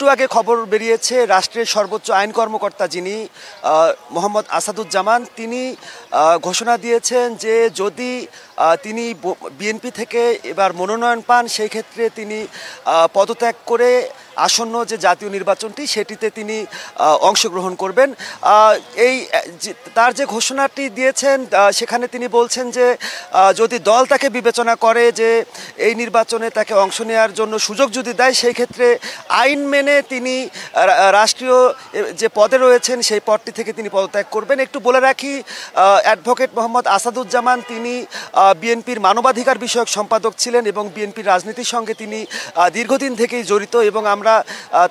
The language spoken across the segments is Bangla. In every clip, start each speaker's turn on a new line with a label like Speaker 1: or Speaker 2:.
Speaker 1: একটু আগে খবর বেরিয়েছে রাষ্ট্রের সর্বোচ্চ আইন কর্মকর্তা যিনি মোহাম্মদ আসাদুজ্জামান তিনি ঘোষণা দিয়েছেন যে যদি তিনি বিএনপি থেকে এবার মনোনয়ন পান সেই ক্ষেত্রে তিনি পদত্যাগ করে আসন্ন যে জাতীয় নির্বাচনটি সেটিতে তিনি অংশগ্রহণ করবেন। এই তার যে ঘোষণাটি দিয়েছেন সেখানে তিনি বলছেন যে যদি দল তাকে বিবেচনা করে যে এই নির্বাচনে তাকে অংশ নেওয়ার জন্য সুযোগ যদি দেয় সেই ক্ষেত্রে আইন মেনে তিনি রাষ্ট্রীয় যে পদে রয়েছেন সেই পদটি থেকে তিনি পদত্যাগ করবেন। একটু বলে রাখি অ্যাডভোকেট মোহাম্মদ আসাদুজ্জামান তিনি বিএনপির মানবাধিকার বিষয়ক সম্পাদক ছিলেন এবং বিএনপির রাজনীতির সঙ্গে তিনি দীর্ঘদিন থেকেই জড়িত এবং আমরা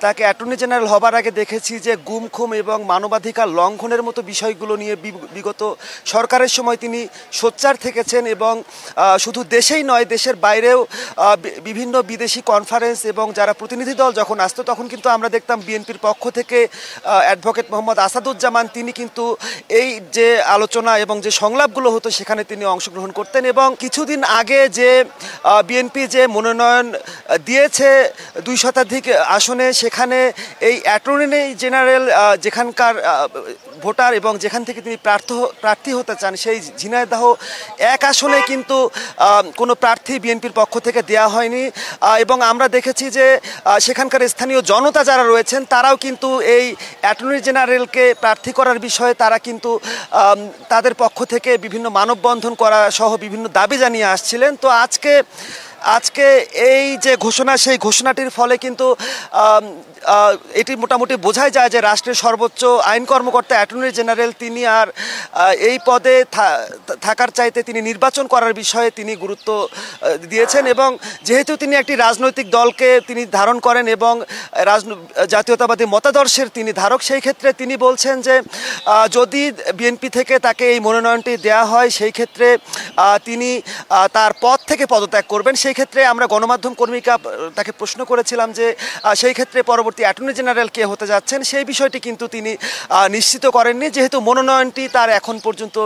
Speaker 1: তাকে অ্যাটর্নি জেনারেল হবার আগে দেখেছি যে গুম খুম এবং মানবাধিকার লঙ্ঘনের মতো বিষয়গুলো নিয়ে বিগত সরকারের সময় তিনি সোচ্চার থেকেছেন এবং শুধু দেশেই নয় দেশের বাইরেও বিভিন্ন বিদেশি কনফারেন্স এবং যারা প্রতিনিধি দল যখন আসতো তখন কিন্তু আমরা দেখতাম বিএনপির পক্ষ থেকে অ্যাডভোকেট মোহাম্মদ আসাদুজ্জামান তিনি কিন্তু এই যে আলোচনা এবং যে সংলাপগুলো হতো সেখানে তিনি অংশগ্রহণ করতেন এবং কিছুদিন আগে যে বিএনপি যে মনোনয়ন দিয়েছে 2 শতাধিক আসনে সেখানে এই অ্যাটর্নি জেনারেল যেখানকার ভোটার এবং যেখান থেকে তিনি প্রার্থী হতে চান সেই ঝিনাইদহ 1 আসনে কিন্তু কোনো প্রার্থী বিএনপির পক্ষ থেকে দেয়া হয়নি এবং আমরা দেখেছি যে সেখানকার স্থানীয় জনতা যারা রয়েছেন তারাও কিন্তু এই অ্যাটর্নি জেনারেলকে প্রার্থী করার বিষয়ে তারা কিন্তু তাদের পক্ষ থেকে বিভিন্ন মানববন্ধন করা সহ বিভিন্ন দাবি জানিয়ে আসছিলেন। তো আজকে এই যে ঘোষণা সেই ঘোষণাটির ফলে কিন্তু এটি মোটামুটি বোঝাই যায় যে রাষ্ট্রের সর্বোচ্চ আইন কর্মকর্তা অ্যাটর্নি জেনারেল তিনি আর এই পদে থাকার চাইতে তিনি নির্বাচন করার বিষয়ে তিনি গুরুত্ব দিয়েছেন এবং যেহেতু তিনি একটি রাজনৈতিক দলকে তিনি ধারণ করেন এবং জাতীয়তাবাদী মতাদর্শের তিনি ধারক সেই ক্ষেত্রে তিনি বলছেন যে যদি বিএনপি থেকে তাকে এই মনোনয়নটি দেয়া হয় সেই ক্ষেত্রে তিনি তার পদ থেকে পদত্যাগ করবেন। সেই ক্ষেত্রে আমরা গণমাধ্যম কর্মীকে তাকে প্রশ্ন করেছিলাম যে সেই ক্ষেত্রে পরবর্তী অ্যাটর্নি জেনারেল কে হতে যাচ্ছেন সেই বিষয়টি কিন্তু তিনি নিশ্চিত করেননি যেহেতু মনোনয়নটি তার এখন পর্যন্ত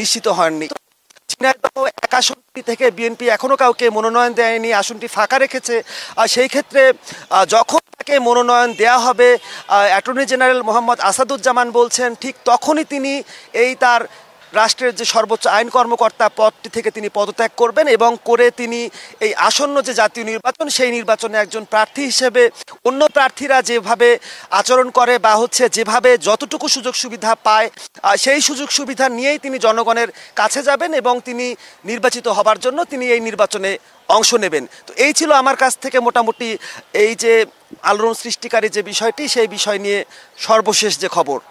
Speaker 1: নিশ্চিত হয়নি। ঝিনাইদহ 1 আসনটি থেকে বিএনপি এখনো কাউকে মনোনয়ন দেয়নি, আসনটি ফাঁকা রেখেছে। সেই ক্ষেত্রে যখন তাকে মনোনয়ন দেয়া হবে অ্যাটর্নি জেনারেল মোহাম্মদ আসাদুজ্জামান বলছেন ঠিক তখনই তিনি এই তার রাষ্ট্রের যে সর্বোচ্চ আইন কর্মকর্তা পদটি থেকে তিনি পদত্যাগ করবেন এবং করে তিনি এই আসন্ন যে জাতীয় নির্বাচন সেই নির্বাচনে একজন প্রার্থী হিসেবে অন্য প্রার্থীরা যেভাবে আচরণ করে বা যেভাবে যতটুকু সুযোগ সুবিধা পায় সেই সুযোগ সুবিধা নিয়েই তিনি জনগণের কাছে যাবেন এবং তিনি নির্বাচিত হবার জন্য তিনি এই নির্বাচনে অংশ নেবেন। তো এই ছিল আমার কাছ থেকে মোটামুটি এই যে আলোড়ন সৃষ্টিকারী যে বিষয়টি সেই বিষয় নিয়ে সর্বশেষ যে খবর।